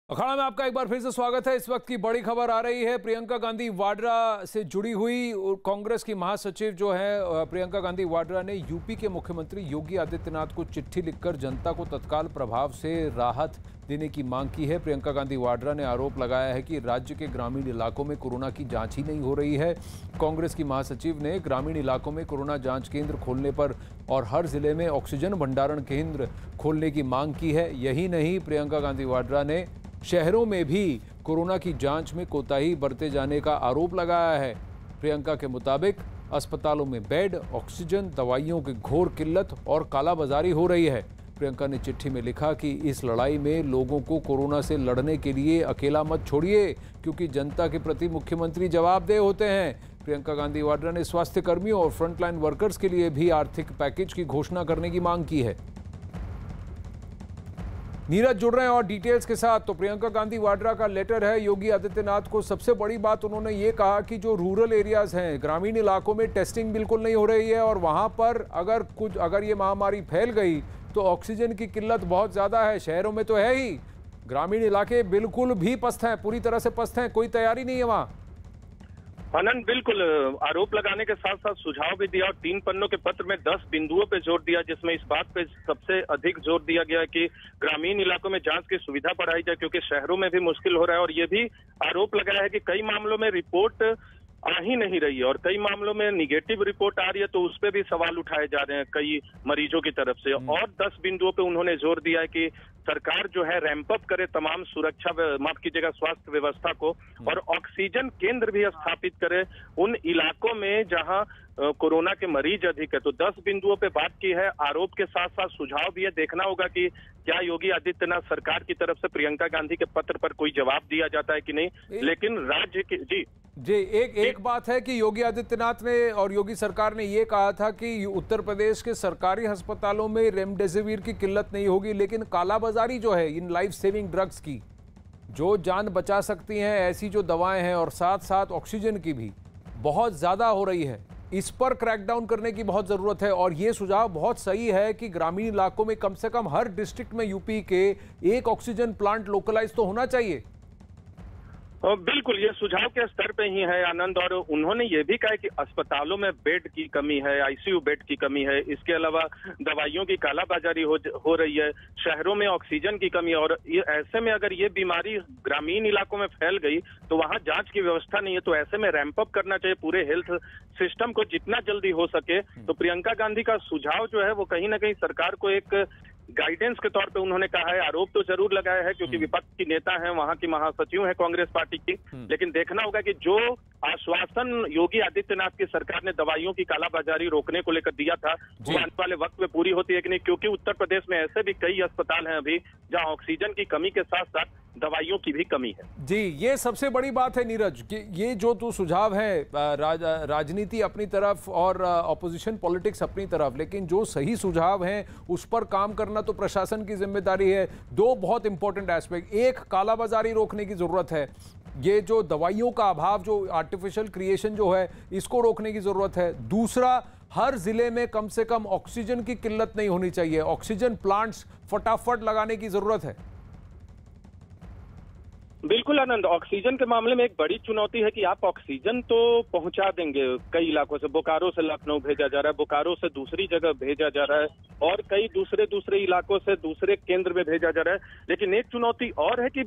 अखाड़ा में आपका एक बार फिर से स्वागत है। इस वक्त की बड़ी खबर आ रही है प्रियंका गांधी वाड्रा से जुड़ी हुई। कांग्रेस की महासचिव जो है प्रियंका गांधी वाड्रा ने यूपी के मुख्यमंत्री योगी आदित्यनाथ को चिट्ठी लिखकर जनता को तत्काल प्रभाव से राहत देने की मांग की है। प्रियंका गांधी वाड्रा ने आरोप लगाया है कि राज्य के ग्रामीण इलाकों में कोरोना की जांच ही नहीं हो रही है। कांग्रेस की महासचिव ने ग्रामीण इलाकों में कोरोना जांच केंद्र खोलने पर और हर जिले में ऑक्सीजन भंडारण केंद्र खोलने की मांग की है। यही नहीं, प्रियंका गांधी वाड्रा ने शहरों में भी कोरोना की जांच में कोताही बरते जाने का आरोप लगाया है। प्रियंका के मुताबिक अस्पतालों में बेड, ऑक्सीजन, दवाइयों की घोर किल्लत और कालाबाजारी हो रही है। प्रियंका ने चिट्ठी में लिखा कि इस लड़ाई में लोगों को कोरोना से लड़ने के लिए अकेला मत छोड़िए, क्योंकि जनता के प्रति मुख्यमंत्री जवाबदेह होते हैं। प्रियंका गांधी वाड्रा ने स्वास्थ्य कर्मियों और फ्रंटलाइन वर्कर्स के लिए भी आर्थिक पैकेज की घोषणा करने की मांग की है। नीरज जुड़ रहे हैं और डिटेल्स के साथ। तो प्रियंका गांधी वाड्रा का लेटर है योगी आदित्यनाथ को। सबसे बड़ी बात उन्होंने ये कहा कि जो रूरल एरियाज हैं, ग्रामीण इलाकों में टेस्टिंग बिल्कुल नहीं हो रही है और वहां पर अगर ये महामारी फैल गई तो ऑक्सीजन की किल्लत बहुत ज्यादा है। शहरों में तो है ही, ग्रामीण इलाके बिल्कुल भी पस्त हैं, पूरी तरह से पस्त हैं, कोई तैयारी नहीं है वहां। आनंद, बिल्कुल आरोप लगाने के साथ साथ सुझाव भी दिया और 3 पन्नों के पत्र में 10 बिंदुओं पे जोर दिया, जिसमें इस बात पे सबसे अधिक जोर दिया गया कि ग्रामीण इलाकों में जांच की सुविधा बढ़ाई जाए, क्योंकि शहरों में भी मुश्किल हो रहा है। और ये भी आरोप लगाया है कि कई मामलों में रिपोर्ट आ ही नहीं रही है और कई मामलों में निगेटिव रिपोर्ट आ रही है, तो उस पर भी सवाल उठाए जा रहे हैं कई मरीजों की तरफ से। और 10 बिंदुओं पे उन्होंने जोर दिया है कि सरकार जो है रैंप अप करे तमाम माफ कीजिएगा स्वास्थ्य व्यवस्था को, और ऑक्सीजन केंद्र भी स्थापित करे उन इलाकों में जहां कोरोना के मरीज अधिक है। तो 10 बिंदुओं पे बात की है। आरोप के साथ साथ सुझाव भी है। देखना होगा कि क्या योगी आदित्यनाथ सरकार की तरफ से प्रियंका गांधी के पत्र पर कोई जवाब दिया जाता है कि नहीं। लेकिन राज्य की जी एक बात है कि योगी आदित्यनाथ ने और योगी सरकार ने ये कहा था कि उत्तर प्रदेश के सरकारी अस्पतालों में रेमडेसिविर की किल्लत नहीं होगी, लेकिन कालाबाजारी जो है इन लाइफ सेविंग ड्रग्स की, जो जान बचा सकती हैं ऐसी जो दवाएं हैं और साथ साथ ऑक्सीजन की भी बहुत ज्यादा हो रही है, इस पर क्रैकडाउन करने की बहुत जरूरत है। और ये सुझाव बहुत सही है कि ग्रामीण इलाकों में कम से कम हर डिस्ट्रिक्ट में यूपी के एक ऑक्सीजन प्लांट लोकलाइज तो होना चाहिए। बिल्कुल, ये सुझाव के स्तर पे ही है आनंद। और उन्होंने ये भी कहा कि अस्पतालों में बेड की कमी है, आईसीयू बेड की कमी है, इसके अलावा दवाइयों की कालाबाजारी हो रही है, शहरों में ऑक्सीजन की कमी है। और ऐसे में अगर ये बीमारी ग्रामीण इलाकों में फैल गई तो वहां जांच की व्यवस्था नहीं है। तो ऐसे में रैंप अप करना चाहिए पूरे हेल्थ सिस्टम को जितना जल्दी हो सके। तो प्रियंका गांधी का सुझाव जो है वो कहीं ना कहीं सरकार को एक गाइडेंस के तौर पे उन्होंने कहा है। आरोप तो जरूर लगाया है क्योंकि विपक्ष की नेता हैं, वहां की महासचिव है कांग्रेस पार्टी की, लेकिन देखना होगा कि जो आश्वासन योगी आदित्यनाथ की सरकार ने दवाइयों की कालाबाजारी रोकने को लेकर दिया था वो आने वाले वक्त में पूरी होती है कि नहीं। क्योंकि उत्तर प्रदेश में ऐसे भी कई अस्पताल हैं अभी जहां ऑक्सीजन की कमी के साथ साथ दवाइयों की भी कमी है। जी, ये सबसे बड़ी बात है नीरज कि ये जो तू सुझाव है, राजनीति अपनी तरफ और ऑपोजिशन पॉलिटिक्स अपनी तरफ, लेकिन जो सही सुझाव हैं उस पर काम करना तो प्रशासन की जिम्मेदारी है। 2 बहुत इंपॉर्टेंट एस्पेक्ट, एक कालाबाजारी रोकने की जरूरत है, ये जो दवाइयों का अभाव, जो आर्टिफिशियल क्रिएशन जो है, इसको रोकने की जरूरत है। दूसरा, हर जिले में कम से कम ऑक्सीजन की किल्लत नहीं होनी चाहिए, ऑक्सीजन प्लांट्स फटाफट लगाने की जरूरत है। बिल्कुल आनंद, ऑक्सीजन के मामले में एक बड़ी चुनौती है कि आप ऑक्सीजन तो पहुंचा देंगे कई इलाकों से, बोकारो से लखनऊ भेजा जा रहा है, बोकारो से दूसरी जगह भेजा जा रहा है और कई दूसरे इलाकों से दूसरे केंद्र में भेजा जा रहा है। लेकिन एक चुनौती और है कि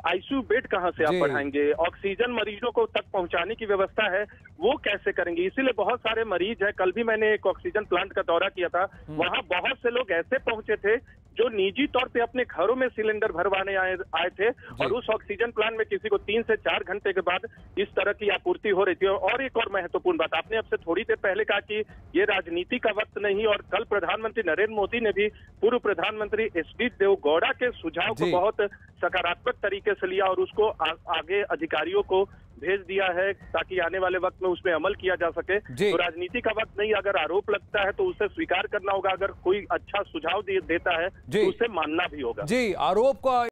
आईसीयू बेड कहां से आप बढ़ाएंगे, ऑक्सीजन मरीजों को तक पहुंचाने की व्यवस्था है वो कैसे करेंगे। इसीलिए बहुत सारे मरीज है, कल भी मैंने एक ऑक्सीजन प्लांट का दौरा किया था, वहां बहुत से लोग ऐसे पहुंचे थे जो निजी तौर पे अपने घरों में सिलेंडर भरवाने आए थे और उस ऑक्सीजन प्लांट में किसी को 3 से 4 घंटे के बाद इस तरह की आपूर्ति हो रही थी। और एक और महत्वपूर्ण बात, आपने अब से थोड़ी देर पहले कहा कि ये राजनीति का वक्त नहीं, और कल प्रधानमंत्री नरेंद्र मोदी ने भी पूर्व प्रधानमंत्री एचडी देवगौड़ा के सुझाव को बहुत सकारात्मक तरीके से लिया और उसको आगे अधिकारियों को भेज दिया है ताकि आने वाले वक्त में उसमें अमल किया जा सके। तो राजनीति का वक्त नहीं, अगर आरोप लगता है तो उसे स्वीकार करना होगा, अगर कोई अच्छा सुझाव देता है तो उसे मानना भी होगा। जी, आरोप का